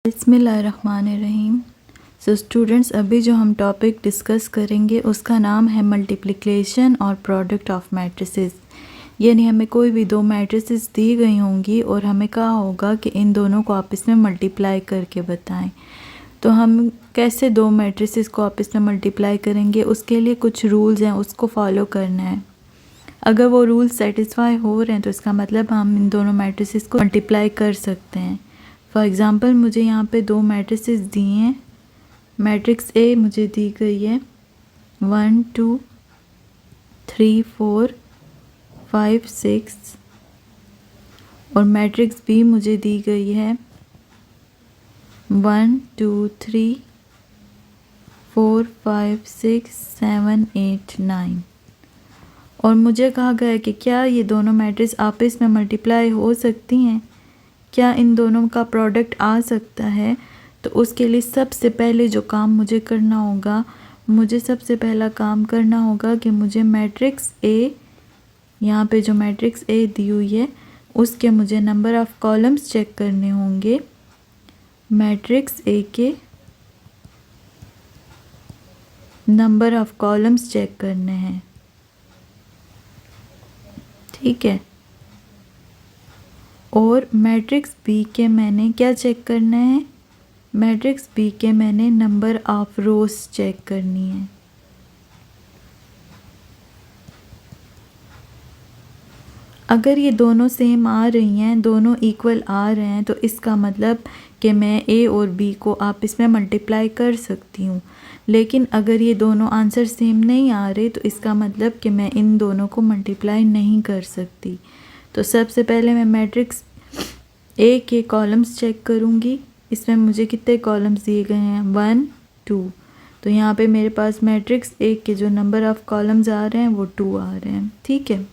बिस्मिल्लाहिर्रहमानिर्रहीम। So students, अभी जो हम टॉपिक डिस्कस करेंगे उसका नाम है मल्टीप्लिकेशन और प्रोडक्ट ऑफ मैट्रिसेस। यानी हमें कोई भी दो मैट्रिसेस दी गई होंगी और हमें कहा होगा कि इन दोनों को आपस में मल्टीप्लाई करके बताएं। तो हम कैसे दो मैट्रिसेस को आपस में मल्टीप्लाई करेंगे, उसके लिए कुछ रूल्स हैं, उसको फॉलो करना है। अगर वो रूल्स सेटिस्फाई हो रहे हैं तो इसका मतलब हम इन दोनों मैट्रिसेस को मल्टीप्लाई कर सकते हैं। फॉर एग्ज़ाम्पल मुझे यहाँ पे दो मैट्रिसेस दिए हैं। मैट्रिक्स ए मुझे दी गई है 1 2 3 4 5 6 और मैट्रिक्स बी मुझे दी गई है 1 2 3 4 5 6 7 8 9 और मुझे कहा गया है कि क्या ये दोनों मैट्रिक्स आपस में मल्टीप्लाई हो सकती हैं, क्या इन दोनों का प्रोडक्ट आ सकता है। तो उसके लिए सबसे पहले जो काम मुझे करना होगा, मुझे सबसे पहला काम करना होगा कि मुझे मैट्रिक्स ए, यहाँ पे जो मैट्रिक्स ए दी हुई है उसके मुझे नंबर ऑफ़ कॉलम्स चेक करने होंगे। मैट्रिक्स ए के नंबर ऑफ़ कॉलम्स चेक करने हैं, ठीक है। और मैट्रिक्स बी के मैंने क्या चेक करना है, मैट्रिक्स बी के मैंने नंबर ऑफ रोज चेक करनी है। अगर ये दोनों सेम आ रही हैं, दोनों इक्वल आ रहे हैं, तो इसका मतलब कि मैं ए और बी को आपस में मल्टीप्लाई कर सकती हूँ। लेकिन अगर ये दोनों आंसर सेम नहीं आ रहे तो इसका मतलब कि मैं इन दोनों को मल्टीप्लाई नहीं कर सकती। तो सबसे पहले मैं मैट्रिक्स ए के कॉलम्स चेक करूँगी। इसमें मुझे कितने कॉलम्स दिए गए हैं 1 2। तो यहाँ पे मेरे पास मैट्रिक्स ए के जो नंबर ऑफ़ कॉलम्स आ रहे हैं वो 2 आ रहे हैं, ठीक है।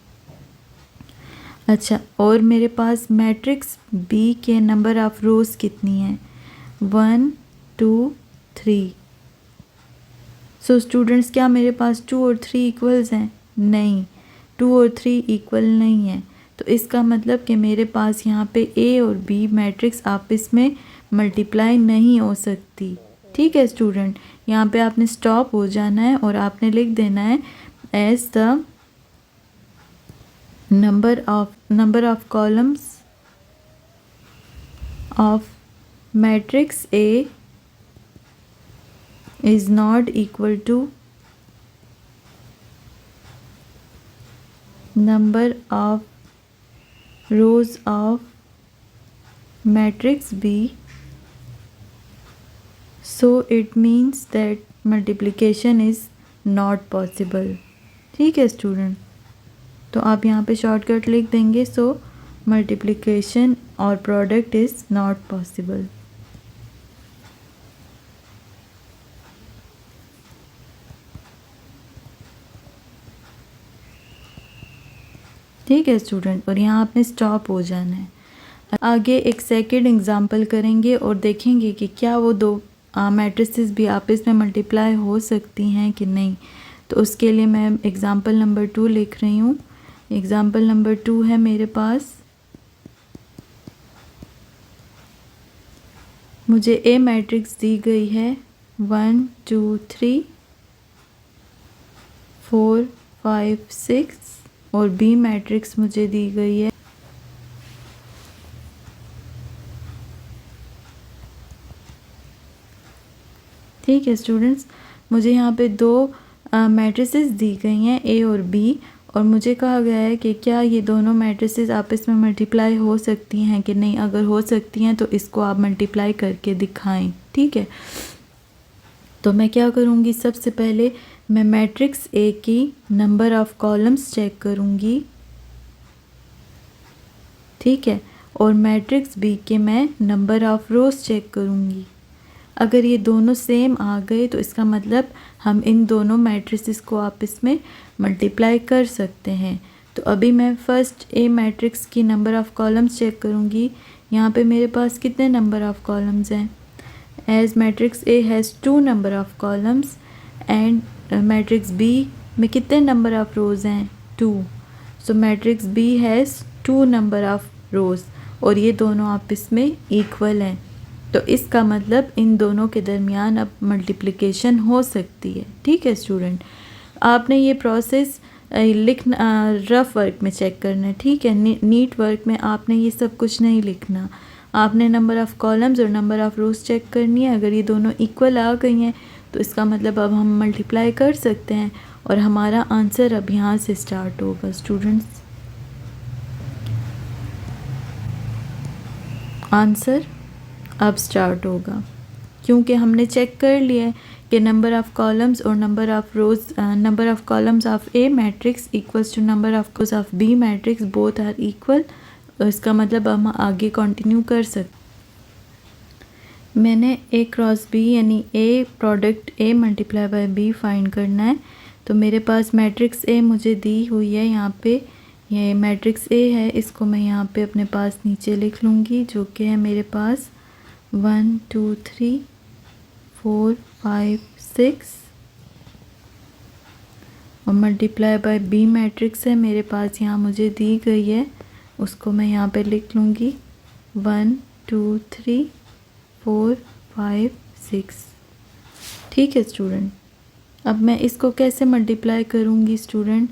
अच्छा, और मेरे पास मैट्रिक्स बी के नंबर ऑफ़ रोज़ कितनी है 1 2 3। सो स्टूडेंट्स, क्या मेरे पास 2 और 3 इक्वल्स हैं? नहीं, 2 और 3 इक्वल नहीं है। तो इसका मतलब कि मेरे पास यहाँ पे ए और बी मैट्रिक्स आपस में मल्टीप्लाई नहीं हो सकती, ठीक है स्टूडेंट। यहाँ पे आपने स्टॉप हो जाना है और आपने लिख देना है as the number of columns of matrix A is not equal to number of rows of matrix B, so it means that multiplication is not possible, ठीक है स्टूडेंट। तो आप यहाँ पे शॉर्टकट लिख देंगे, सो मल्टीप्लिकेशन और प्रोडक्ट इज़ नॉट पॉसिबल। ठीक है स्टूडेंट, और यहाँ आपने स्टॉप हो जाना है। आगे एक सेकंड एग्जांपल करेंगे और देखेंगे कि क्या वो दो मैट्रिसेस भी आपस में मल्टीप्लाई हो सकती हैं कि नहीं। तो उसके लिए मैं एग्जांपल नंबर 2 लिख रही हूँ। एग्जांपल नंबर 2 है मेरे पास, मुझे ए मैट्रिक्स दी गई है 1 2 3 4 5 6 और बी मैट्रिक्स मुझे दी गई है ठीक है स्टूडेंट्स। मुझे यहाँ पे दो मैट्रिसेस दी गई हैं ए और बी, और मुझे कहा गया है कि क्या ये दोनों मैट्रिसेस आपस में मल्टीप्लाई हो सकती हैं कि नहीं। अगर हो सकती हैं तो इसको आप मल्टीप्लाई करके दिखाएं, ठीक है। तो मैं क्या करूँगी, सबसे पहले मैं मैट्रिक्स ए की नंबर ऑफ़ कॉलम्स चेक करूँगी, ठीक है। और मैट्रिक्स बी के मैं नंबर ऑफ़ रोज़ चेक करूँगी। अगर ये दोनों सेम आ गए तो इसका मतलब हम इन दोनों मैट्रिसेस को आपस में मल्टीप्लाई कर सकते हैं। तो अभी मैं फर्स्ट ए मैट्रिक्स की नंबर ऑफ़ कॉलम्स चेक करूँगी। यहाँ पे मेरे पास कितने नंबर ऑफ़ कॉलम्स हैं, as matrix A has 2 number of columns and matrix B में कितने नंबर ऑफ़ रोज़ हैं 2। So matrix B has 2 number of rows और ये दोनों आपस में इक्वल हैं। तो इसका मतलब इन दोनों के दरमियान अब मल्टीप्लिकेशन हो सकती है। ठीक है स्टूडेंट, आपने ये प्रोसेस लिखना रफ़ वर्क में चेक करना है। ठीक है, नीट वर्क में आपने ये सब कुछ नहीं लिखना। आपने नंबर ऑफ़ कॉलम्स और नंबर ऑफ़ रोज़ चेक करनी है। अगर ये दोनों इक्वल आ गई हैं तो इसका मतलब अब हम मल्टीप्लाई कर सकते हैं और हमारा आंसर अब यहाँ से स्टार्ट होगा स्टूडेंट्स। आंसर अब स्टार्ट होगा क्योंकि हमने चेक कर लिया है कि नंबर ऑफ़ कॉलम्स और number of rows, number of columns of A matrix equals to number of rows of B matrix, both are equal. इसका मतलब हम आगे कंटिन्यू कर सकते। मैंने ए क्रॉस बी यानी A product A multiply by B find करना है। तो मेरे पास मैट्रिक्स ए मुझे दी हुई है, यहाँ पे ये मैट्रिक्स ए है, इसको मैं यहाँ पे अपने पास नीचे लिख लूँगी, जो कि है मेरे पास 1 2 3 4 5 6 और मल्टीप्लाई बाय बी मैट्रिक्स है मेरे पास, यहाँ मुझे दी गई है, उसको मैं यहाँ पे लिख लूँगी 1 2 3 4 5 6। ठीक है स्टूडेंट, अब मैं इसको कैसे मल्टीप्लाई करूँगी स्टूडेंट?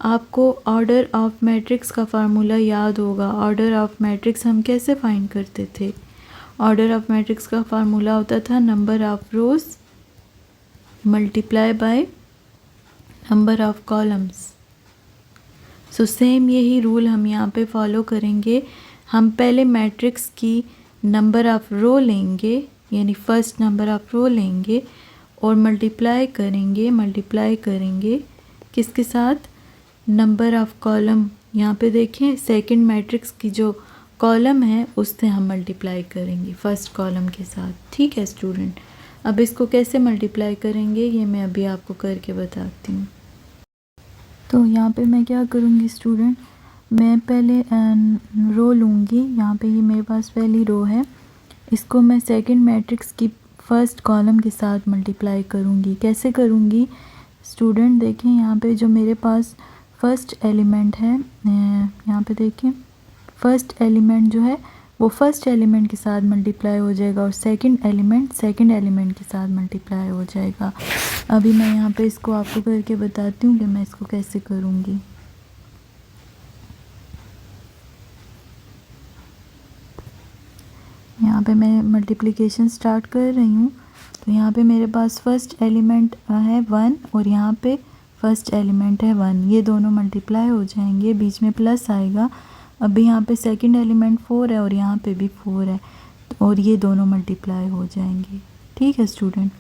आपको ऑर्डर ऑफ मैट्रिक्स का फार्मूला याद होगा। ऑर्डर ऑफ मैट्रिक्स हम कैसे फाइंड करते थे? ऑर्डर ऑफ मैट्रिक्स का फार्मूला होता था number of rows multiply by number of columns. So same यही रूल हम यहाँ पे फॉलो करेंगे। हम पहले मैट्रिक्स की नंबर ऑफ़ रो लेंगे, यानी फर्स्ट नंबर ऑफ़ रो लेंगे और मल्टीप्लाई करेंगे किसके साथ? Number of column. यहाँ पे देखें सेकंड मैट्रिक्स की जो कॉलम है उससे हम मल्टीप्लाई करेंगे फर्स्ट कॉलम के साथ। ठीक है स्टूडेंट, अब इसको कैसे मल्टीप्लाई करेंगे ये मैं अभी आपको करके बताती हूँ। तो यहाँ पे मैं क्या करूँगी स्टूडेंट, मैं पहले रो लूँगी। यहाँ पे ये मेरे पास पहली रो है, इसको मैं सेकंड मैट्रिक्स की फ़र्स्ट कॉलम के साथ मल्टीप्लाई करूँगी। कैसे करूँगी स्टूडेंट? देखें यहाँ पे जो मेरे पास फ़र्स्ट एलिमेंट है, यहाँ पे देखें फ़र्स्ट एलिमेंट जो है वो फर्स्ट एलिमेंट के साथ मल्टीप्लाई हो जाएगा और सेकंड एलिमेंट के साथ मल्टीप्लाई हो जाएगा। अभी मैं यहाँ पे इसको आपको करके बताती हूँ कि मैं इसको कैसे करूँगी। यहाँ पे मैं मल्टीप्लिकेशन स्टार्ट कर रही हूँ। तो यहाँ पे मेरे पास फर्स्ट एलिमेंट है 1 और यहाँ पे फर्स्ट एलिमेंट है 1, ये दोनों मल्टीप्लाई हो जाएंगे, बीच में प्लस आएगा। अभी यहाँ पे सेकंड एलिमेंट 4 है और यहाँ पे भी 4 है और ये दोनों मल्टीप्लाई हो जाएंगे। ठीक है स्टूडेंट,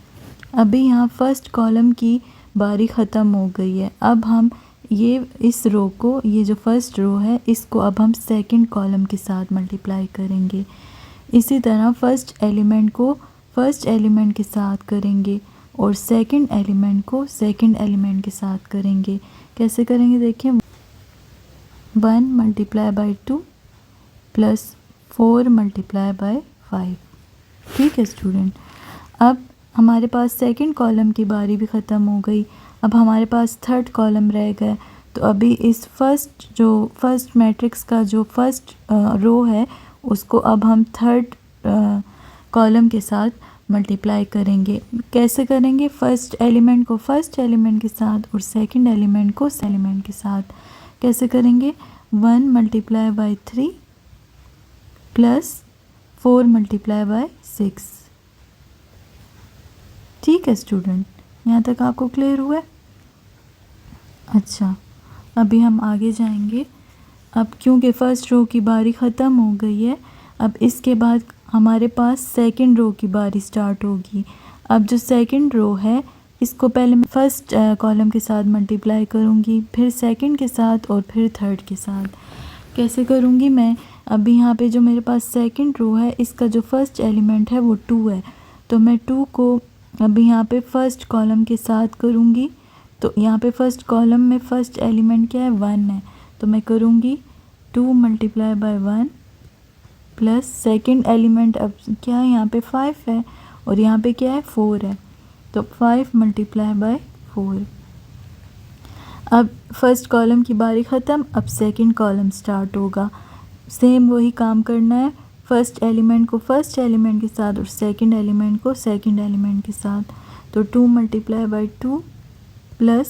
अभी यहाँ फर्स्ट कॉलम की बारी ख़त्म हो गई है। अब हम ये इस रो को, ये जो फर्स्ट रो है इसको अब हम सेकंड कॉलम के साथ मल्टीप्लाई करेंगे। इसी तरह फर्स्ट एलिमेंट को फर्स्ट एलिमेंट के साथ करेंगे और सेकंड एलिमेंट को सेकंड एलिमेंट के साथ करेंगे। कैसे करेंगे देखिए, 1 multiply by 2 plus 4 multiply by 5। ठीक है स्टूडेंट, अब हमारे पास सेकंड कॉलम की बारी भी ख़त्म हो गई, अब हमारे पास थर्ड कॉलम रह गया। तो अभी इस फर्स्ट मैट्रिक्स का जो फर्स्ट रो है उसको अब हम थर्ड कॉलम के साथ मल्टीप्लाई करेंगे। कैसे करेंगे? फर्स्ट एलिमेंट को फर्स्ट एलिमेंट के साथ और सेकंड एलिमेंट को सेकंड एलिमेंट के साथ। कैसे करेंगे? 1 multiply by 3 plus 4 multiply by 6। ठीक है स्टूडेंट, यहाँ तक आपको क्लियर हुआ है? अच्छा, अभी हम आगे जाएंगे। अब क्योंकि फ़र्स्ट रो की बारी ख़त्म हो गई है, अब इसके बाद हमारे पास सेकंड रो की बारी स्टार्ट होगी। अब जो सेकंड रो है इसको पहले मैं फर्स्ट कॉलम के साथ मल्टीप्लाई करूँगी, फिर सेकंड के साथ और फिर थर्ड के साथ। कैसे करूँगी मैं? अभी यहाँ पे जो मेरे पास सेकंड रो है इसका जो फर्स्ट एलिमेंट है वो 2 है, तो मैं 2 को अभी यहाँ पे फर्स्ट कॉलम के साथ करूँगी। तो यहाँ पे फर्स्ट कॉलम में फर्स्ट एलिमेंट क्या है? 1 है, तो मैं करूँगी 2 multiply by 1 plus second element अब क्या है? यहाँ पे 5 है और यहाँ पे क्या है? 4 है, तो 5 मल्टीप्लाई बाय 4। अब फर्स्ट कॉलम की बारी ख़त्म, अब सेकंड कॉलम स्टार्ट होगा। सेम वही काम करना है, फर्स्ट एलिमेंट को फर्स्ट एलिमेंट के साथ और सेकंड एलिमेंट को सेकंड एलिमेंट के साथ। तो 2 multiply by 2 plus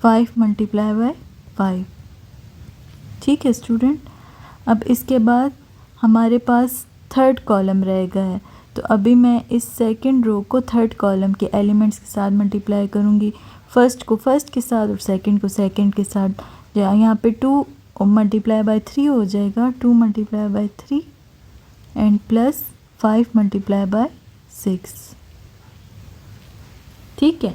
5 multiply by 5। ठीक है स्टूडेंट। अब इसके बाद हमारे पास थर्ड कॉलम रह गया है, तो अभी मैं इस सेकंड रो को थर्ड कॉलम के एलिमेंट्स के साथ मल्टीप्लाई करूँगी। फर्स्ट को फर्स्ट के साथ और सेकंड को सेकंड के साथ। यहाँ पे 2 मल्टीप्लाई बाई 3 हो जाएगा, 2 multiply by 3 and plus 5 multiply by 6। ठीक है।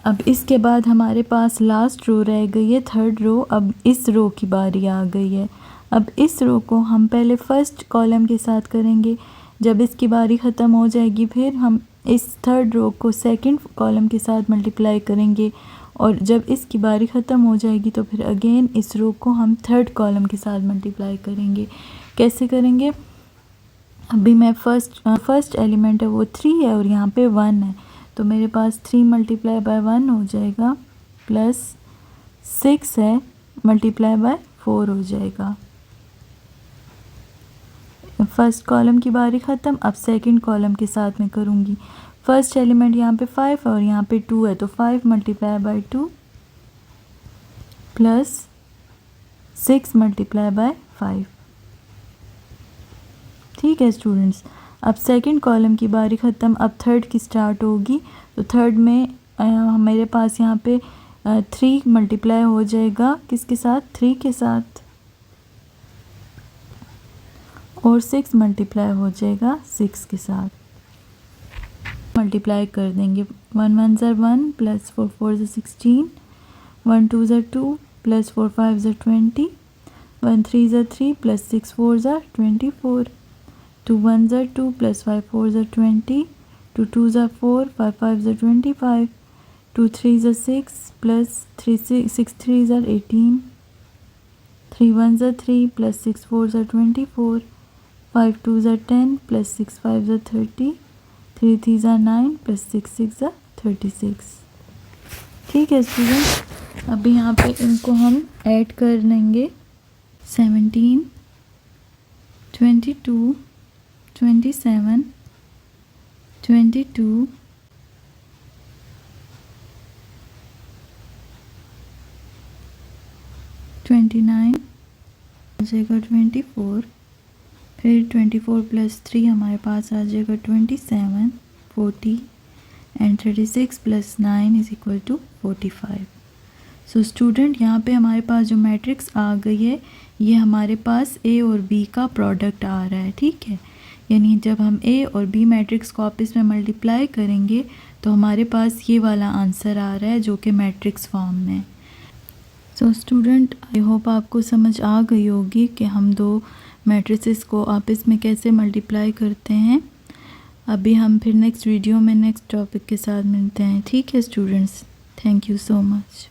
अब इसके बाद हमारे पास लास्ट रो रह गई है, थर्ड रो। अब इस रो की बारी आ गई है। अब इस रो को हम पहले फर्स्ट कॉलम के साथ करेंगे, जब इसकी बारी ख़त्म हो जाएगी फिर हम इस थर्ड रो को सेकंड कॉलम के साथ मल्टीप्लाई करेंगे, और जब इसकी बारी ख़त्म हो जाएगी तो फिर अगेन इस रो को हम थर्ड कॉलम के साथ मल्टीप्लाई करेंगे। कैसे करेंगे? अभी मैं फर्स्ट एलिमेंट है वो 3 है और यहाँ पे 1 है, तो मेरे पास 3 मल्टीप्लाई बाय 1 हो जाएगा, प्लस 6 है मल्टीप्लाई बाय 4 हो जाएगा। फर्स्ट कॉलम की बारी ख़त्म। अब सेकंड कॉलम के साथ में करूँगी। फर्स्ट एलिमेंट यहाँ पे 5 है और यहाँ पे 2 है, तो 5 multiply by 2 plus 6 multiply by 5। ठीक है स्टूडेंट्स। अब सेकंड कॉलम की बारी ख़त्म, अब थर्ड की स्टार्ट होगी। तो थर्ड में मेरे पास यहाँ पे 3 मल्टीप्लाई हो जाएगा, किसके साथ? 3 के साथ, और 6 मल्टीप्लाई हो जाएगा 6 के साथ। मल्टीप्लाई कर देंगे। 1 1 ज़ा 1 प्लस 4 4 ज़ा 16, 1 2 ज़ा 2 प्लस 4 5 ज़ा 20, 1 3 ज़ा 3 प्लस 6 4 ज़ा 24, 2 1 ज़ा 2 प्लस 5 4 ज़ा 20, 2 2 ज़ा 4 5 5 ज़ा 25, 2 3 ज़ा 6 प्लस 6 3 ज़ा 18, 3 1 ज़ा 3 प्लस 6 4 ज़ा 24, 5 2 ज़ा 10 प्लस 6 5 ज़ा 30, 3 3 ज़ा 9 प्लस 6 6 ज़ा 36। ठीक है स्टूडेंट। अभी यहाँ पे इनको हम ऐड कर लेंगे। 17 22 27 22 29 आ जाएगा 24, फिर 24 प्लस 3 हमारे पास आ जाएगा 27, 40 and 36 plus 9 is equal to 45। So student यहाँ पे हमारे पास जो मैट्रिक्स आ गई है ये हमारे पास ए और बी का प्रोडक्ट आ रहा है। ठीक है, यानी जब हम ए और बी मैट्रिक्स को आपस में मल्टीप्लाई करेंगे तो हमारे पास ये वाला आंसर आ रहा है जो कि मैट्रिक्स फॉर्म में। सो स्टूडेंट, आई होप आपको समझ आ गई होगी कि हम दो मैट्रिसेस को आपस में कैसे मल्टीप्लाई करते हैं। अभी हम फिर नेक्स्ट वीडियो में नेक्स्ट टॉपिक के साथ मिलते हैं। ठीक है students, thank you so much.